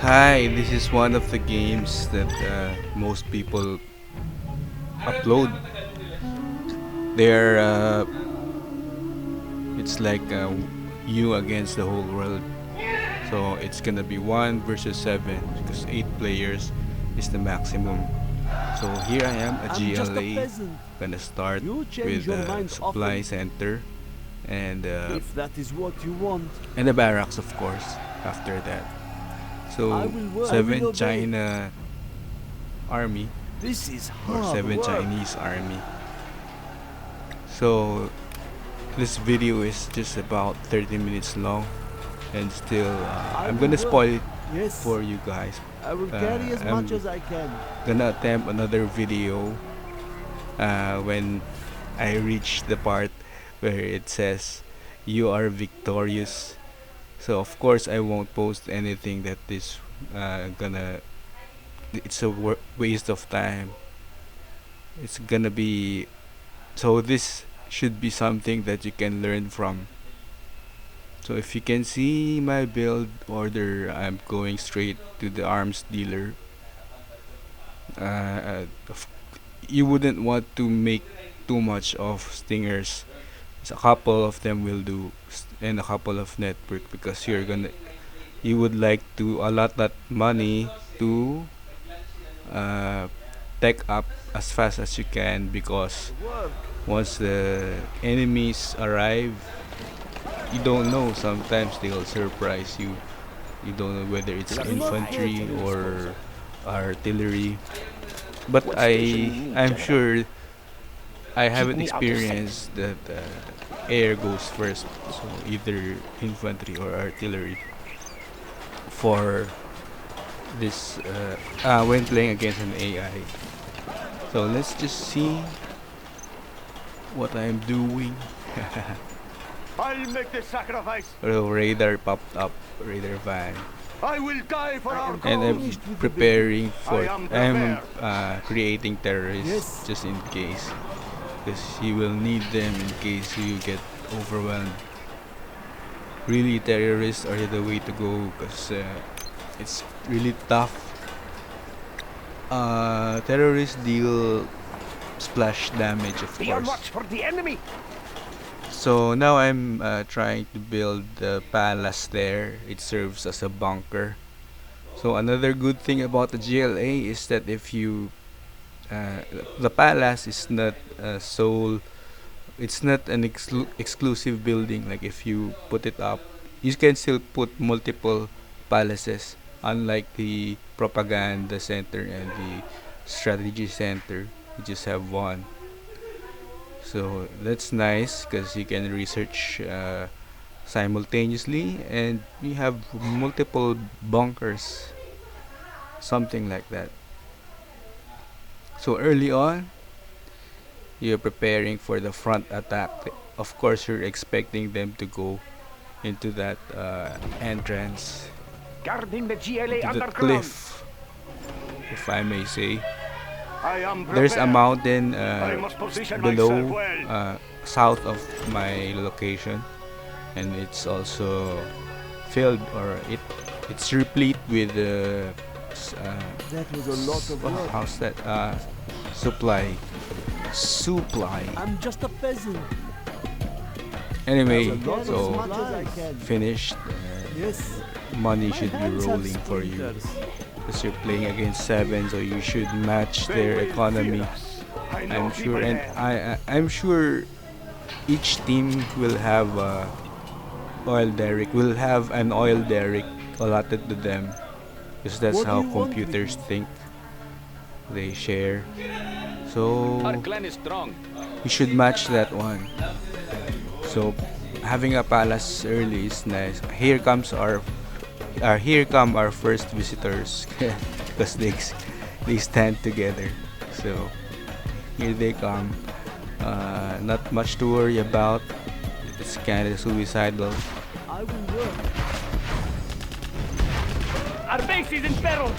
Hi, this is one of the games that most people upload. They're it's like you against the whole world. So it's gonna be 1 versus 7 because 8 players is the maximum. So here I am at I'm just a GLA. peasant. Gonna start You change with your the mind supply often. center and If that is what you want, the barracks, of course. After that, I so will work. I will 7 obey. China army This is or hard 7 work. Chinese army. So this video is just about 30 minutes long, and still I I'm will gonna work. spoil it Yes, for you guys. I will carry as much I'm as I can. gonna attempt another video when I reach the part where it says you are victorious. So of course I won't post anything that is gonna it's a waste of time. It's gonna be so this should be something that you can learn from. So if you can see my build order, I'm going straight to the arms dealer. Of you wouldn't want to make too much of stingers. So a couple of them will do, and a couple of network because you would like to allot that money to uh, tech up as fast as you can because Work. once the enemies arrive, you don't know. Sometimes they'll surprise you. You don't know whether it's Do not hurt infantry me. or artillery. But I'm sure I haven't experienced that air goes first, so either infantry or artillery for this when playing against an AI. So let's just see what I'm doing. I'll make the sacrifice. Oh, radar popped up, radar van, I will die for I our am and I'm cause. finished with the building. preparing for. I am I'm prepared. creating terrorists Yes, just in case, because you will need them in case you get overwhelmed. Really, terrorists are the way to go because it's really tough. Terrorists deal splash damage, of Be on course. watch for the enemy. So now I'm trying to build the palace there. It serves as a bunker. So another good thing about the GLA is that if you uh, the palace is not it's not an exclusive building. Like if you put it up, you can still put multiple palaces. Unlike the propaganda center and the strategy center, you just have one. So that's nice because you can research simultaneously and you have multiple bunkers, something like that. So early on, you're preparing for the front attack. Of course, you're expecting them to go into that entrance, Guarding the GLA into that underground. cliff, if I may say. I am There's a prepared. mountain I must position myself below, well. south of my location, and it's also filled or it's replete with that was a lot of work. how's that supply supply. I'm just a peasant. Anyway, I will get as so much as I can. finished. Yes, Money my should be hands have rolling for you splinters. because you're playing against 7, so you should match They their will economy. fear us. I know I'm sure, people and there. I'm sure each team will have oil derrick. Will have an oil derrick allotted to them because that's What do how you want with computers me? think. They share. So Our clan is strong. we should match that one. So having a palace early is nice. Here come our first visitors because they stand together. So here they come. Not much to worry about. It's kind of suicidal. I will work. Our base is in peril.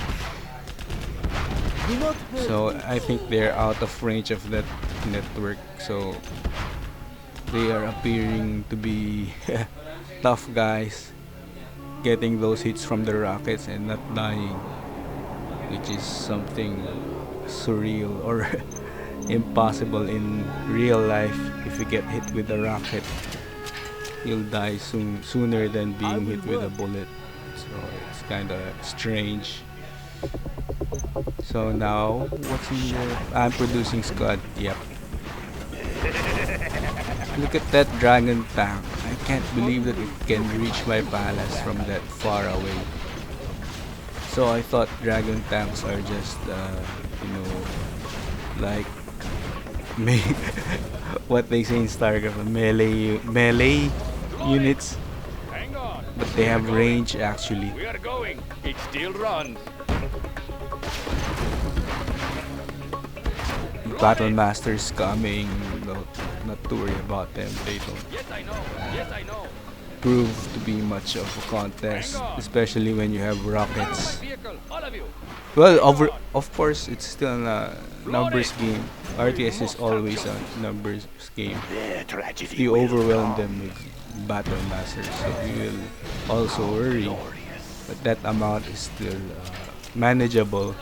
Do not hurt So me. I think they're out of range of that network. So they are appearing to be tough guys. getting those hits from the rockets and not dying, which is something surreal or impossible in real life. If you get hit with a rocket, you'll die sooner than being hit with a bullet. So it's kind of strange. So now, what's in here? I'm producing Scud. Yep. Look at that dragon tank. I can't believe that it can reach my palace from that far away. So I thought dragon tanks are just, like what they say in StarCraft, melee units, Hang on. but they have range actually. We are going. It still runs. Battle Masters coming, not to worry about them. They don't Yes, I know. Yes, I know. prove to be much of a contest, especially when you have rockets. Vehicle, all of you. Well, of course, it's still a numbers game. RTS is always a numbers game. If you overwhelm them with Battle Masters, so you will also worry. But that amount is still manageable.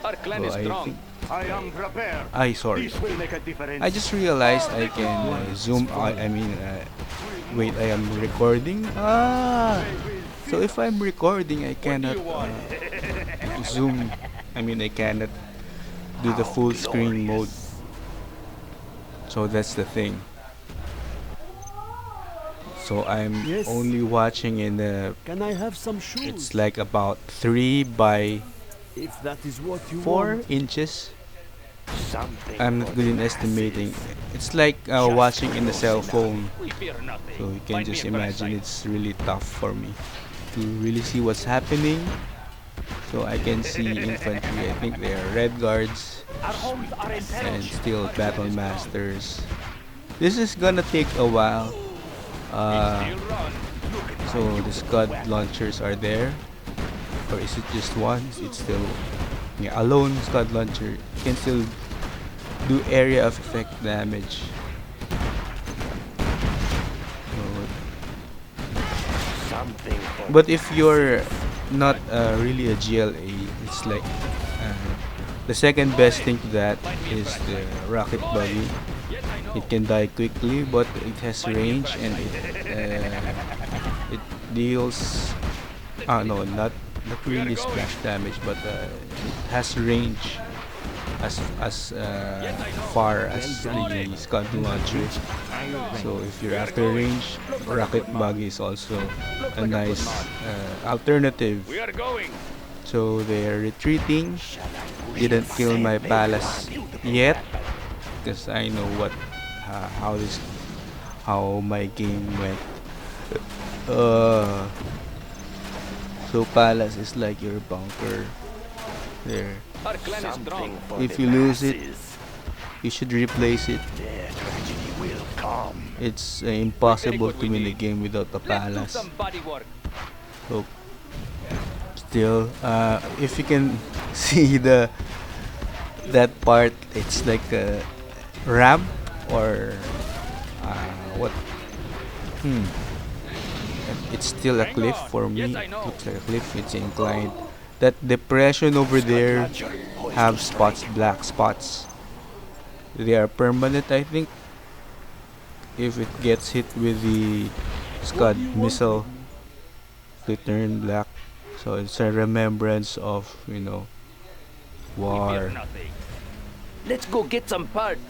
Our clan So is I strong. think I am prepared. sorry. This will make a difference. I just realized I can zoom out. Wait, I am recording. So if I'm recording, I cannot zoom. I cannot do the full screen mode. So that's the thing. So I'm Yes. only watching in the. Can I have some shoes? It's like about 3 by If that is what you 4 want. inches. I'm not good in estimating. It's like watching in the cell phone. We fear nothing. So you can Find me just a imagine parasite. it's really tough for me to really see what's happening. So I can see infantry. I think they are red guards Our homes are in peril. and still battle masters. This is gonna take a while. Still runs. So the Scud launchers are there, or is it just one? It's still a lone Scud launcher. You can still do area of effect damage. So but if you're not really a GLA, it's like the second best thing to that is the rocket buggy. Yes, I know. It can die quickly, but it has range and it deals. No, not really splash damage, but it has range as far as the Scud launcher. So if you're after range, rocket buggy is also a nice alternative. We are going. So they're retreating. Didn't kill my palace yet, because I know how my game went. So palace is like your bunker. There. Our clan is strong. If you lose it, you should replace it. It's impossible to win a game without a Let's do palace. some body work. So still, if you can see that part, it's like a ramp or what? It's still a cliff for me. Yes, I know. Looks like a cliff. It's inclined. That depression over there have spots, black spots. They are permanent, I think. If it gets hit with the Scud missile, they turn black. So it's a remembrance of, We fear war. nothing. Let's go get some parts.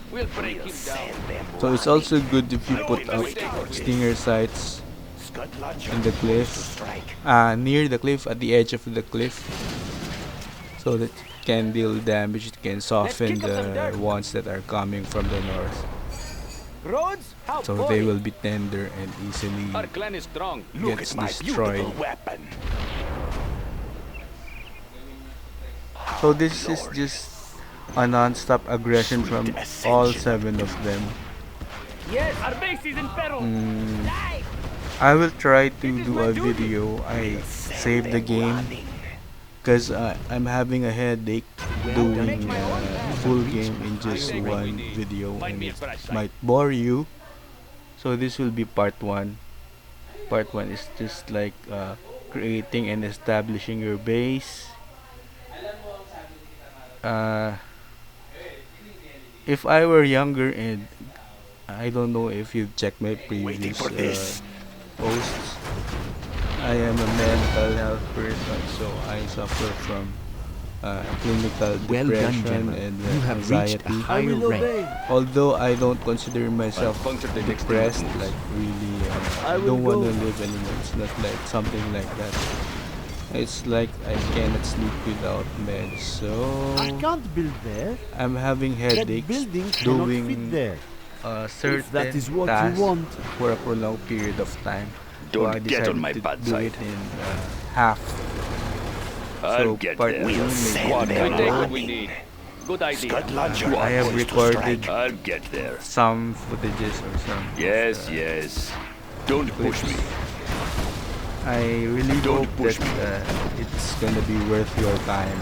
We'll break him down. So it's also good if you put up stinger sights in the cliff, near the cliff, at the edge of the cliff, so that it can deal damage. It can soften the ones that are coming from the north, Roads? How so they will be tender and easily Our clan is strong. gets destroyed. So this is just a non-stop aggression from all 7 of them. Yes, our base is in peril. I will try to do a video. I saved the game because I'm having a headache doing a full game in just one video, and it might bore you. So this will be part 1. Part 1 is just like creating and establishing your base. Uh, if I were younger, and I don't know if you've checked my previous posts, I am a mental health person, so I suffer from clinical Well done, depression General. and You have reached a anxiety. I higher will rank. obey. Although I don't consider myself puncture the next depressed, moves. like really, I I will don't want go. to live anymore. It's not like something like that. It's like I cannot sleep without meds. So I can't build there. I'm having That headaches building cannot fit doing there. a If that certain is what you task want. for a prolonged period of time. So I Don't get on decided my to bad do side. it in half. I'll So get part there. 2 We'll may We be take what low. we need. Good idea. I have recorded I'll get there. some footages or some. Yes, yes. Don't push me. I really Don't hope push that it's gonna be worth your time.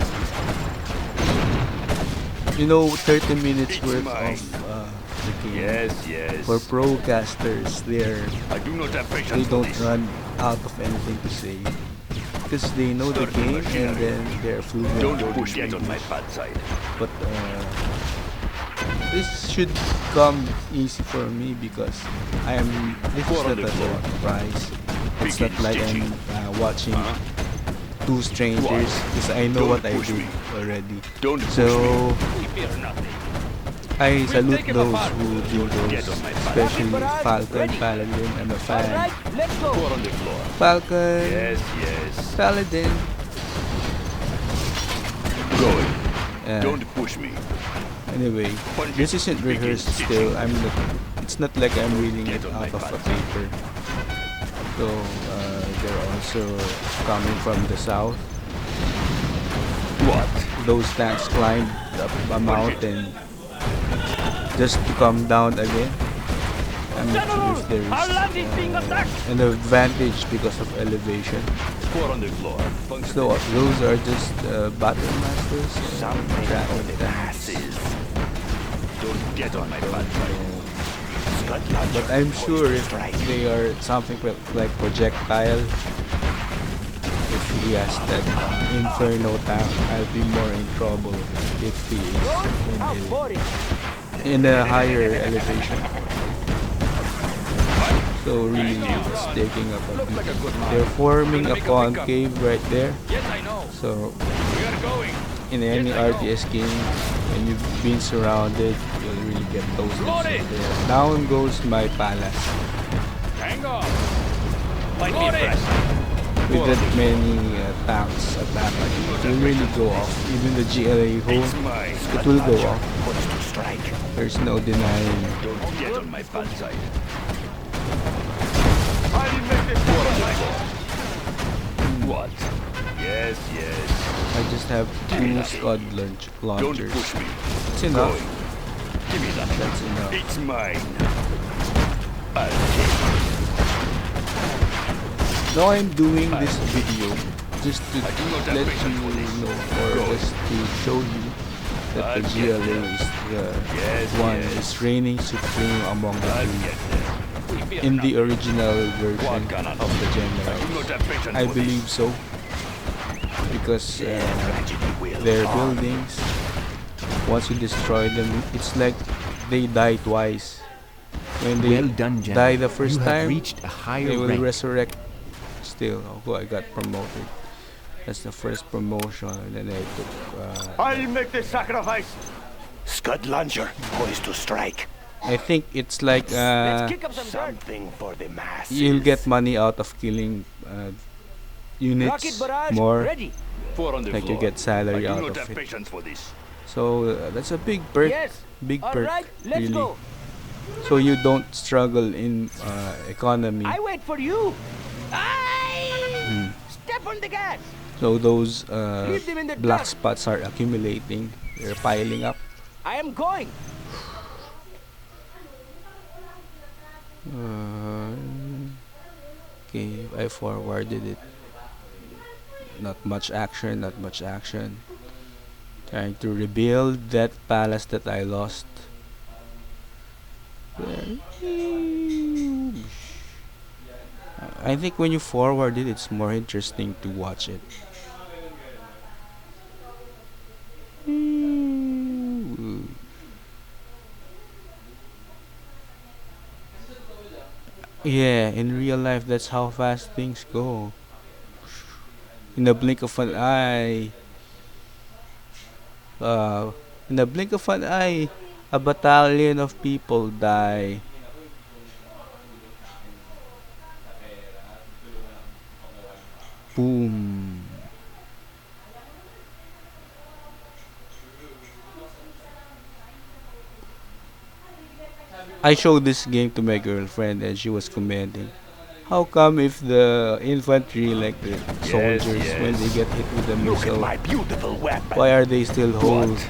You know, 30 minutes It's worth mine. of the game. Yes, yes. For procasters, I do not have they patience for don't this. run out of anything to say. Because they know the Start the game and machinery. then they're fluent. Don't in push me. Get on my English. bad side. But this should come easy for me because this is Four on not the a floor. surprise. It's Begin not like stitching. I'm watching two strangers because I know Don't what I push do me. already. Don't push So me. We fear nothing. I salute take him those apart. who do Get those, on my back. especially Barrage, Falcon, ready. Paladin. I'm a fan. let's go. Four on the floor. Falcon, Yes, yes. Paladin. Going. Uh, Don't push me. Anyway, Punch this it. isn't Begin rehearsed stitching. still. It's not like I'm reading it Get on out my of a back. paper. So they're also coming from the south. What? Those tanks climbed up a mountain just to come down again. I'm not sure if there is an advantage because of elevation. Four on the floor. So those are just battle masters. Something Dragon for the tanks. masses. Don't get on my bad side. But I'm sure if they are something like projectile, if he has that inferno tank, I'll be more in trouble if he is in a higher elevation. So really, it's taking up a bit. They're forming a concave right there. Yes, I know. So We are going. in any RTS game, when you've been surrounded, you'll really get those Loaded. there. Down goes my palace. Hang on. Fight me fresh. With that many tanks attacking, it will really go off. Even the GLA hole, It's mine. it will go off. Wants to strike. There's no denying. Don't get on my bad side. Four on the floor. What? Yes, yes. I just have two Scud Don't launchers. push me. It's enough. Going. Give me that. That's enough. It's mine. I'll take it. Now I'm doing this video just to I do not have let patience for you this. know, or Go. just to show you that I'll the get GLA there. is the Yes, one yes. is reigning supreme among the I'll three. get there. We fear In the nothing. original version What cannot of the I do generals. not have patience I for believe this. so. Because Tragedy will their come. buildings, once you destroy them, it's like they die twice. When they Well done, General. die the first You have time, reached a higher they will rank. resurrect still. Oh, I got promoted. That's the first promotion, and then I took. I'll make the sacrifice. Scud launcher poised to strike. I think it's like Let's kick up some dirt. Something for the masses. you'll get money out of killing units Rocket barrage more. ready. Four on the Like you floor. get salary I do out not of have it. patience for this. So that's a big perk. Yes. Big All perk. right, let's really. go. So you don't struggle in economy. I wait for you. Aye! Step on the gas. So those Leave them in the black dust. spots are accumulating. They're piling up. I am going. Okay, I forwarded it. Not much action, not much action. Trying to rebuild that palace that I lost. I think when you forward it, it's more interesting to watch it. Ooh. Yeah, in real life, that's how fast things go. In the blink of an eye, uh, in the blink of an eye, a battalion of people die. Boom. I showed this game to my girlfriend and she was commenting. How come if the infantry, like the Yes, soldiers, when they yes. get hit with a Look at missile, my beautiful weapon. why are they still whole? What?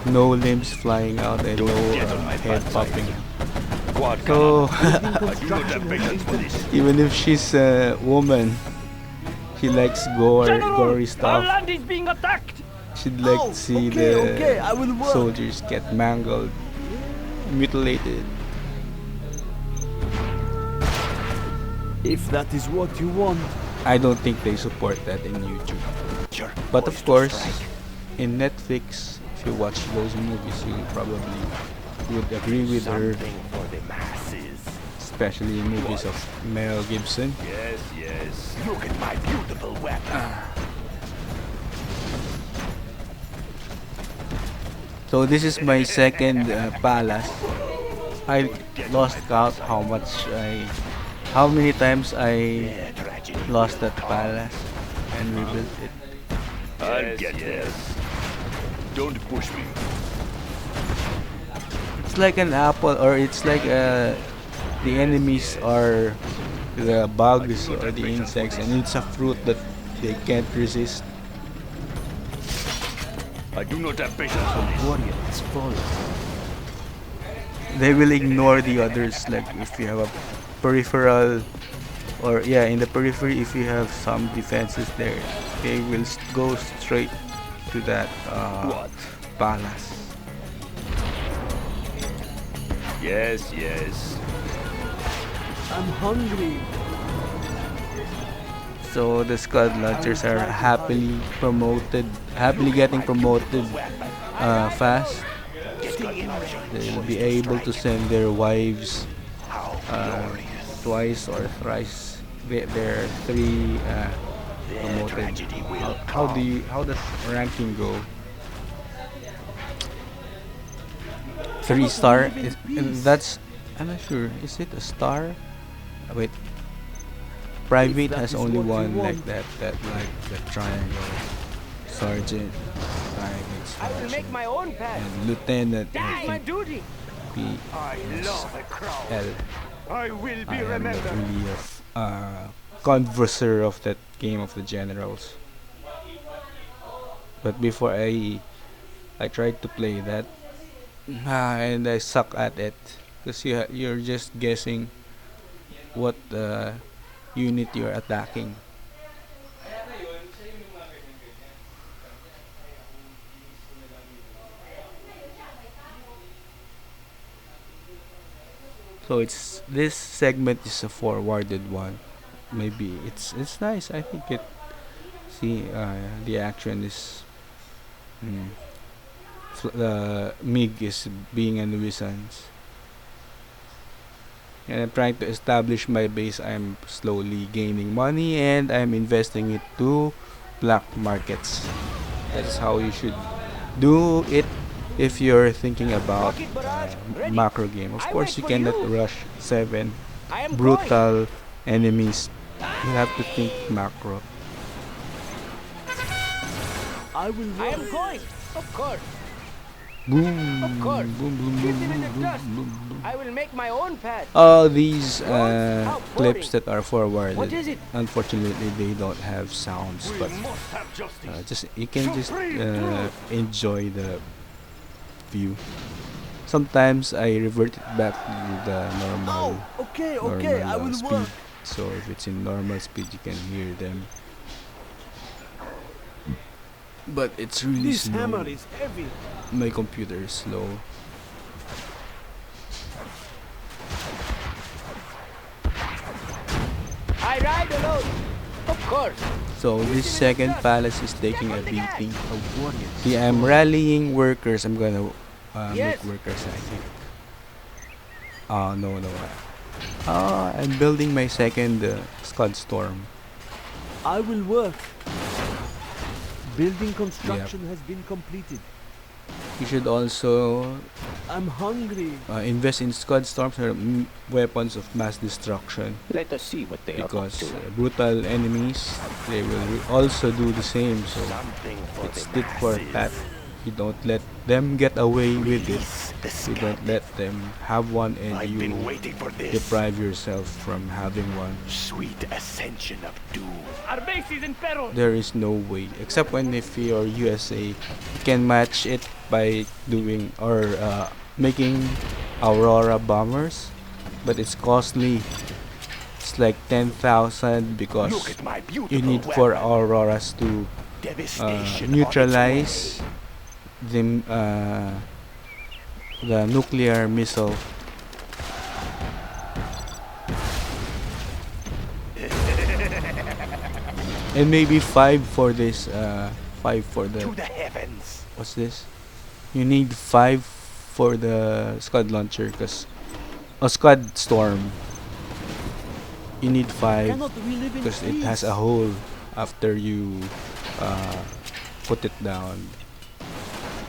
No limbs flying out and Don't no get on my head bad popping side. out. What? So, I do not have patience for this. even if she's a woman, she likes gory Our stuff. land is being attacked. She'd like Oh, to see okay, I the will work. soldiers get mangled, mutilated. If that is what you want. I don't think they support that in YouTube. Sure. But Poised of to course, strike. in Netflix, if you watch those movies, you probably would agree with her, Something for the masses. especially in movies of Mel Gibson. Yes, yes. Look at my beautiful weapon. So this is my second palace. I lost count how many times I Yeah, tragedy. lost that palace and rebuilt it. I'll get there. Don't push me. It's like an apple, or it's like the enemies are the bugs or the insects, and it's a fruit that they can't resist. I do not have patience for this. Warrior has fallen. They will ignore the others. Like if you have a peripheral, or yeah, in the periphery, if you have some defenses there, they will go straight to that What? palace. Yes, yes. I'm hungry. So the Scud Launchers are happily getting promoted fast. They'll be able to send their wives twice or thrice their three promoted. How does ranking go? 3-star. That's, I'm not sure. Is it a star? Wait. Private If that has is only what you one like want. that. That like the triangle. Sergeant, private, I will make sergeant, my own path. and lieutenant. That's I my think duty. P I S love the crowd. L. I will be I am not remembered. really a converser of that game of the generals. But before I tried to play that, and I suck at it because you're just guessing what unit you're attacking. So it's this segment is a forwarded one. Maybe it's nice. I think it. See, the action is. The MiG is being a nuisance. And I'm trying to establish my base. I'm slowly gaining money and I'm investing it to black markets. That's how you should do it if you're thinking about Rocket barrage, ready. macro game. Of I course, wait you for cannot you. rush 7 I am going. brutal enemies. You have to think macro. I will I work. am going. Of course. Boom, Of course. boom, boom, Keep boom, it in boom, the boom, dust. boom, boom. I will make my own path. These How clips boring. that are forwarded, What is it? unfortunately, they don't have sounds, We but must have justice. just you can just enjoy the view. Sometimes I revert it back to the normal Okay, I will speed. work. So if it's in normal speed, you can hear them. But it's really This slow. hammer is heavy. My computer is slow. I I ride alone. Of course. So this second palace is taking a beating. A warrior. See, I'm rallying workers. I'm gonna Yes. make workers, I think. Oh, no, no. I'm building my second Scud Storm. I will work. Building construction has been completed. You should also I'm hungry. invest in Scud Storms or weapons of mass destruction, Let us see what they are up because to. brutal enemies, they will also do the same. So Something for it's the tit for tat. masses. You don't let them get away with it. Release the You don't scum. let them have one and I've you been waiting for this. deprive yourself from having one. Sweet ascension of doom. Our base is in peril. There is no way, except when if you're USA, you can match it by doing or making Aurora bombers, but it's costly. It's like 10,000 because Look at my beautiful you need 4 weapon. Auroras to Devastation neutralize the nuclear missile. And maybe 5 for this 5 for on its way. To the the heavens. what's this? You need 5 for the Scud launcher, because a Scud Storm, you need 5 Cannot we live in because it has peace? a hole after you put it down.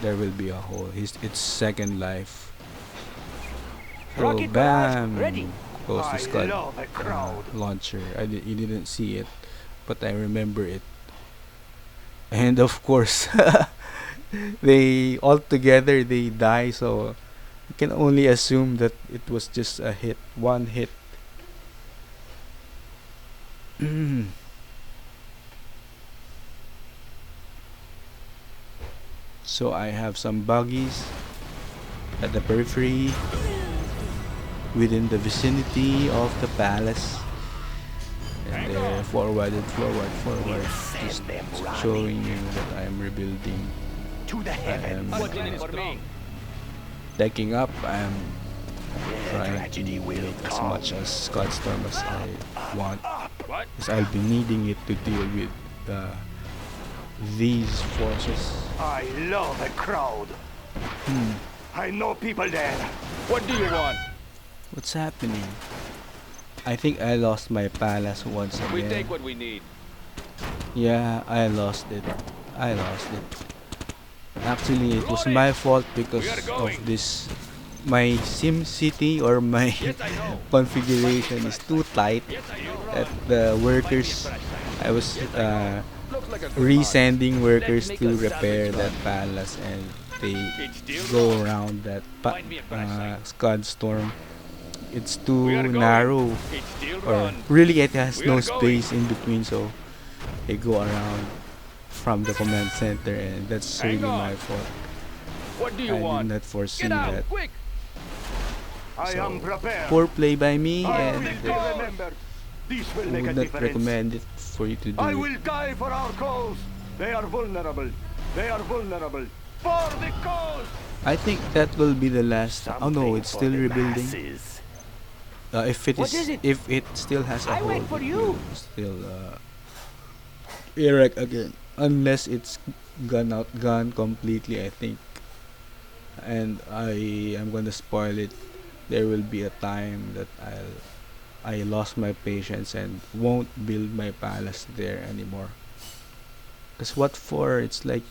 There will be a hole. Its second life. So Rocket barrage bam, ready. goes the I Scud love a crowd. launcher. You didn't see it, but I remember it. And of course, they all together they die. So you can only assume that it was just a hit, one hit. So I have some buggies at the periphery within the vicinity of the palace, and they're forward, just Send them running. showing you that I'm rebuilding. To the heavens. I'm What's in it for me? decking up. I'm The trying to tragedy will make as come. much as Scott Storm as I want, What? because I'll be needing it to deal with these forces. I love a crowd. I know people there. What do you want? What's happening? I think I lost my palace once We again. take what we need. Yeah, I lost it. I lost it. Actually, it was my fault because We are of going. this. My sim city or my Yes, I know. configuration is too tight Yes, I know. that the workers, I was Looks like a good resending workers make to a repair salvage that palace, and they It's still go wrong. around that Find me a fresh site. Scud Storm. It's We too are going. narrow, It's still or run. really it has We no are going. space in between, so they go around from the command center, and that's Hang really on. my fault. What do you I did want? not foresee Get out, that. quick! I So, am prepared. Poor play by me, I and will be remembered. This will I make a would not difference. recommend it for you to do I it. will die for our cause. They are vulnerable. They are vulnerable. For the cause. I think that will be the last. Oh no, Something it's for still the rebuilding. masses. If it What is it? if it still has a I hole, wait for it you. will still erect again, unless it's gone completely, I think. And I am gonna spoil it. There will be a time that I lost my patience and won't build my palace there anymore. Cause what for? It's like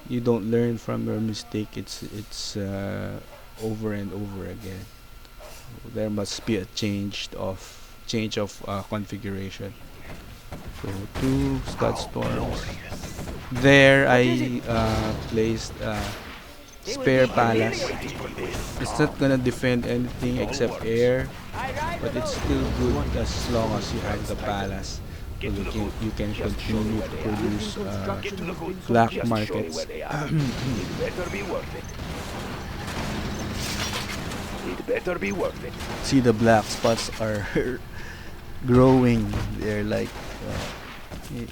you don't learn from your mistake. It's over and over again. There must be a change of configuration. So 2 Scud Storms. There I placed spare palace. It's not gonna defend anything except air, I ride but it's alone. still good as long as you have the palace. So you can continue to produce Get to the hood. black Just show me markets. where they are. It better be worth it. It better be worth it. See, the black spots are growing. They're like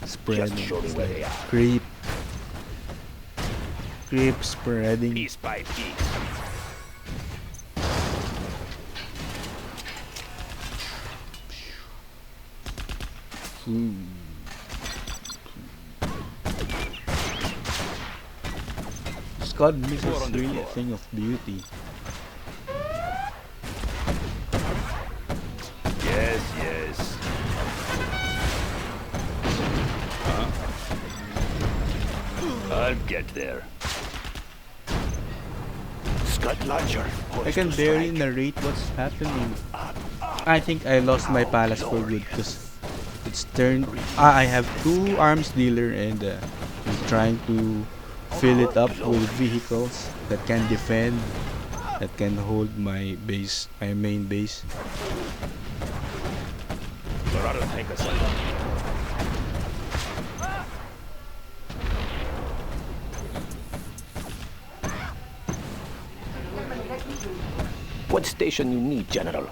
spreading. show me It's where like they are. creep spreading. Piece by piece. Scud missile is really a thing of beauty. Yes, yes. I'll get there. Scud launcher. I can barely narrate what's happening. I think I lost my palace for good because it's turned. I have two arms dealer and I'm trying to fill it up with vehicles that can defend, that can hold my base, my main base. What station you need, General?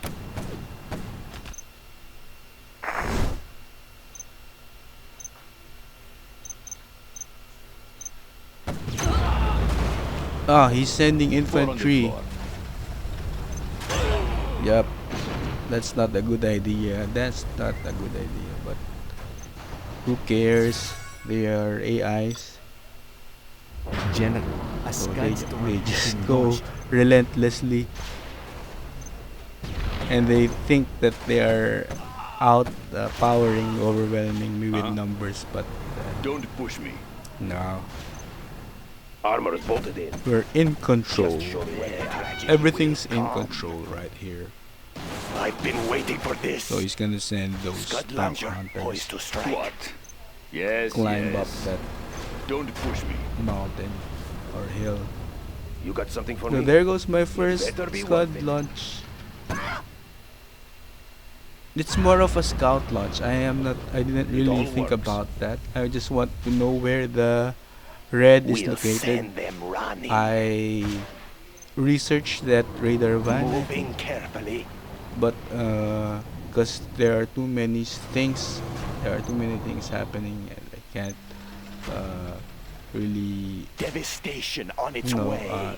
Ah, he's sending infantry. Yup. That's not a good idea. That's not a good idea. But who cares? They are AIs. General, a So Skydstorm they has just been go launched. relentlessly. And they think that they are out powering, overwhelming me with numbers. But Don't push me. no. Armor is bolted in. We're in control. Just show me where the tragedy Everything's will in come. control right here. I've been waiting for this. So he's gonna send those Scud tank launcher hunters poised to strike. What? Yes, climb up yes. that Don't push me. mountain or hill. You got something for So me? there goes my first better be Scud worth it. launch. It's more of a scout launch. I didn't really all think works. about that. I just want to know where the red is We'll located. send them running. I researched that radar van, Moving carefully. but because there are too many things happening, and I can't really Devastation on its you know, way.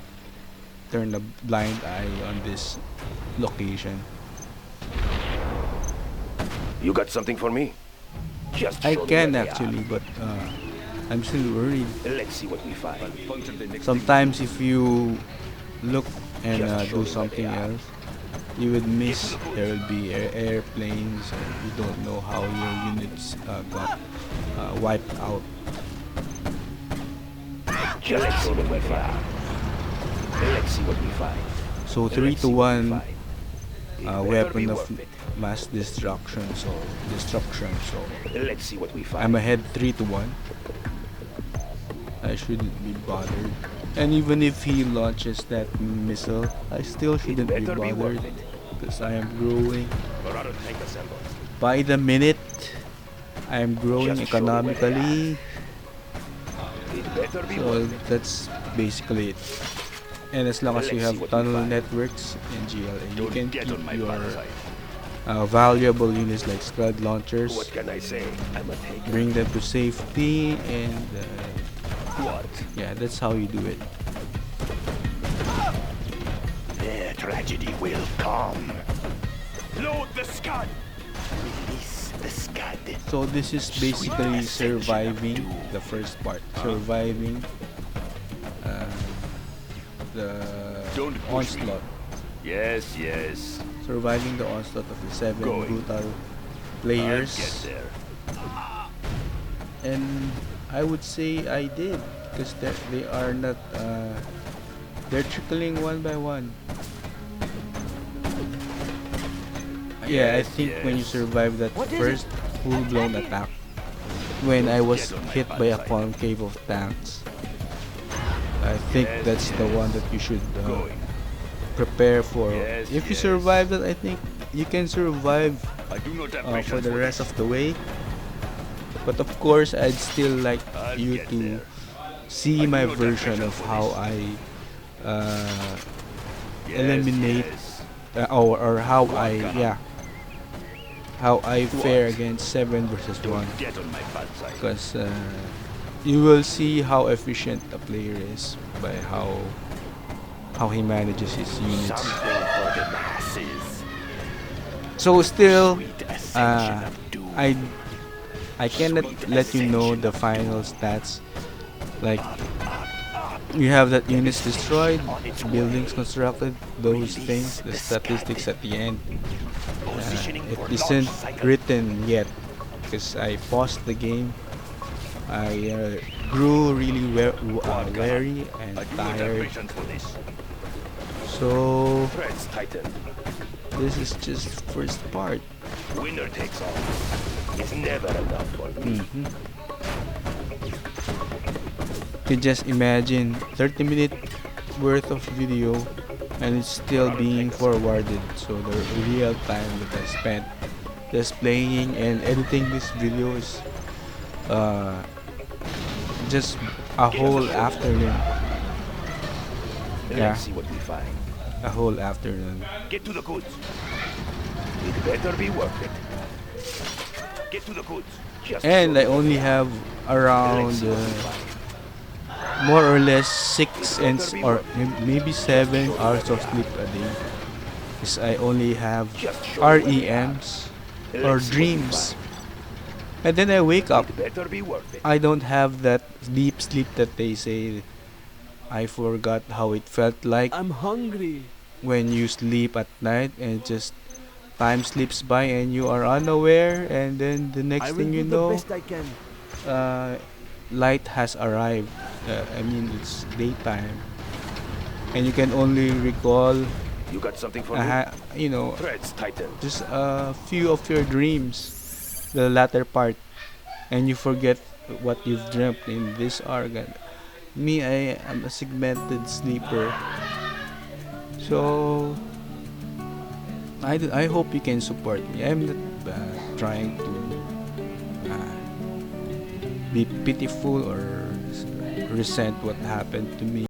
turn a blind eye on this location. You got something for me? Just I show me can where they actually, but I'm still worried. are. Let's see what we find. Sometimes if you look and Just show me do where something they are. else, you would miss. There will be airplanes, and you don't know how your units got wiped out. Just show me where they are. Let's see what we find. So Let's 3 to see what we 1 find. It better weapon be of worth it. mass destruction. So Let's see what we find. I'm ahead 3 to 1. I shouldn't be bothered. And even if he launches that missile, I still shouldn't be better be bothered worth it. because I am growing. Barado tank assembled. By the minute, I am growing Just show me where they economically. It better be So worth it. that's basically it. And as long as you Let's see have what we tunnel find. networks in GLA, you Don't can get keep on my your bad side. valuable units like Scud launchers, What can I say? I'm a taker. bring them to safety, and What? yeah, that's how you do it. Their tragedy will come. Load the Scud! Release the Scud. So this is basically ascension of surviving doom. the first part, surviving the Don't push me. onslaught, Yes, yes. surviving the onslaught of the 7 Going. brutal I'll players. get there. And I would say I did because they are not they're trickling one by one. Yeah, I Yes, think when you yes. survive that first full-blown attack, when I was Get on my hit bad by a side. concave of tanks, I think Yes, that's the one that you should Going. prepare for. Yes, If you yes. survive that, I think you can survive I do not have for patience the for rest this. of the way. But of course, I'd still like I'll you get to there. see I my do not have version patience of for how this. I Yes, eliminate yes. or how I fare What? against 7 versus 1. Don't get on my bad side. Because you will see how efficient a player is by how he manages his units. Something for the masses. So still, Sweet ascension of doom. I cannot let you know the final stats. Like, you have that units destroyed, buildings constructed, those things, the statistics at the end. It isn't written yet because I paused the game. I grew really wary and tired. So Threads tightened. this is just first part. Winner takes all. It's never enough for me. You just imagine 30-minute worth of video and it's still being forwarded. So the real time that I spent just playing and editing this video is just a whole afternoon. Yeah, Let's see what we find. a whole afternoon. Get to the goods. It better be worth it. Get to the goods. Just And so I only have around more or less 6 and or maybe 7 hours of sleep a day. Because I only have REMs or dreams. And then I wake up. it better be worth it. I don't have that deep sleep that they say. I forgot how it felt like I'm hungry. when you sleep at night and just time slips by and you are unaware, and then the I next will thing do you the know, best I can. light has arrived. I mean, it's daytime, and you can only recall, You got something for me? you know, Threads tightened. just a few of your dreams, the latter part, and you forget what you've dreamt in this organ. Me, I am a segmented sleeper, so I hope you can support me. I'm not trying to be pitiful or resent what happened to me.